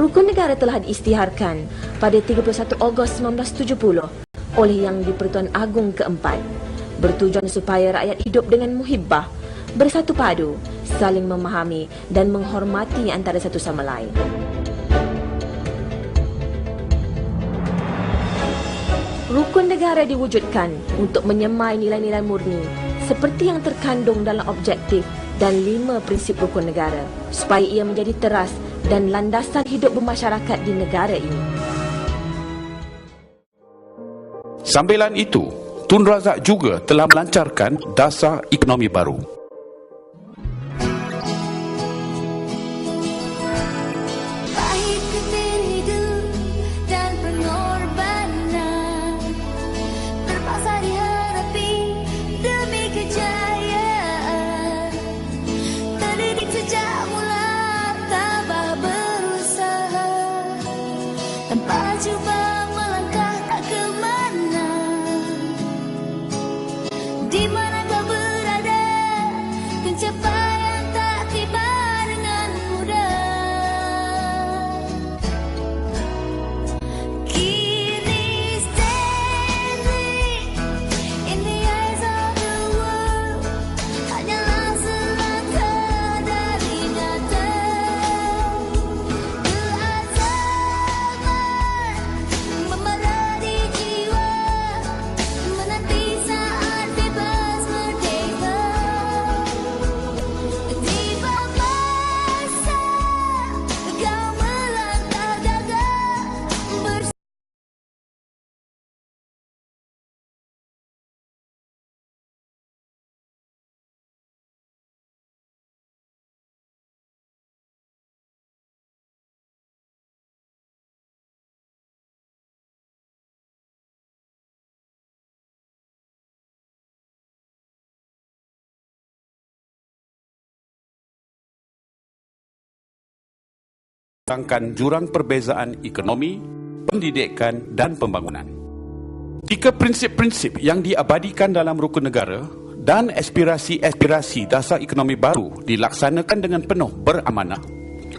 Rukun negara telah diisytiharkan pada 31 Ogos 1970 oleh Yang di-Pertuan Agong keempat, bertujuan supaya rakyat hidup dengan muhibbah, bersatu padu, saling memahami dan menghormati antara satu sama lain. Rukun negara diwujudkan untuk menyemai nilai-nilai murni seperti yang terkandung dalam objektif dan 5 prinsip rukun negara supaya ia menjadi teras dan landasan hidup bermasyarakat di negara ini. Sambilan itu, Tun Razak juga telah melancarkan dasar ekonomi baru. Di mana kau berada, pencapaian tak tiba dengan mudah. Kini standing in the eyes of the world, hanyalah selangkah dari nyata. Keazaman membara di jiwa, menanti saat bebas merdeka. Tiba masa kau melangkah gagah Tentang jurang perbezaan ekonomi, pendidikan dan pembangunan. Jika prinsip-prinsip yang diabadikan dalam rukun negara dan aspirasi-aspirasi dasar ekonomi baru dilaksanakan dengan penuh beramanah,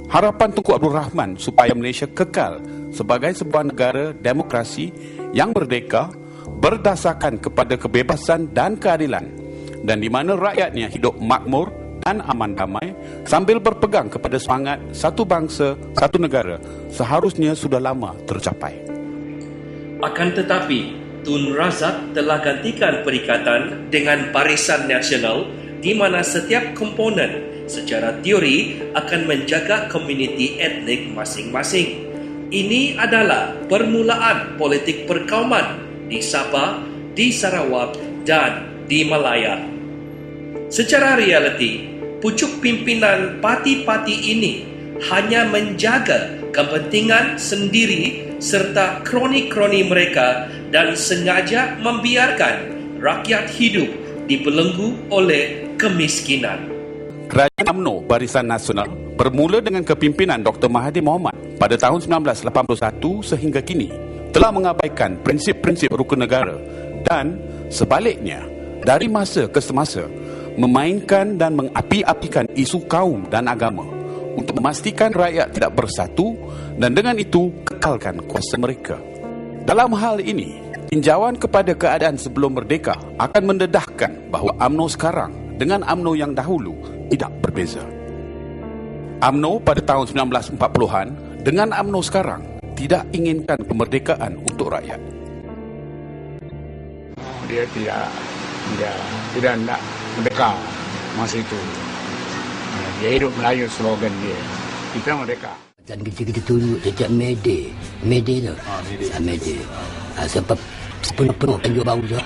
harapan Tunku Abdul Rahman supaya Malaysia kekal sebagai sebuah negara demokrasi yang merdeka berdasarkan kepada kebebasan dan keadilan, dan di mana rakyatnya hidup makmur dan aman damai sambil berpegang kepada semangat satu bangsa, satu negara seharusnya sudah lama tercapai. Akan tetapi, Tun Razak telah gantikan perikatan dengan Barisan Nasional di mana setiap komponen secara teori akan menjaga komuniti etnik masing-masing. Ini adalah permulaan politik perkauman di Sabah, di Sarawak dan di Malaya. Secara realiti, pucuk pimpinan parti-parti ini hanya menjaga kepentingan sendiri serta kroni-kroni mereka dan sengaja membiarkan rakyat hidup dibelenggu oleh kemiskinan. Kerajaan UMNO Barisan Nasional bermula dengan kepimpinan Dr. Mahathir Mohamad pada tahun 1981 sehingga kini telah mengabaikan prinsip-prinsip rukun negara dan sebaliknya dari masa ke semasa memainkan dan mengapi-apikan isu kaum dan agama untuk memastikan rakyat tidak bersatu dan dengan itu kekalkan kuasa mereka. Dalam hal ini, tinjauan kepada keadaan sebelum merdeka akan mendedahkan bahawa UMNO sekarang dengan UMNO yang dahulu tidak berbeza. UMNO pada tahun 1940-an dengan UMNO sekarang tidak inginkan kemerdekaan untuk rakyat. Dia tidak nak merdeka masa itu. Dia hidup Melayu, slogan dia. Kita merdeka. Dan kita tunjuk setiap Mede tu. Mede. Sebab penuh-penuh penjual baru tu.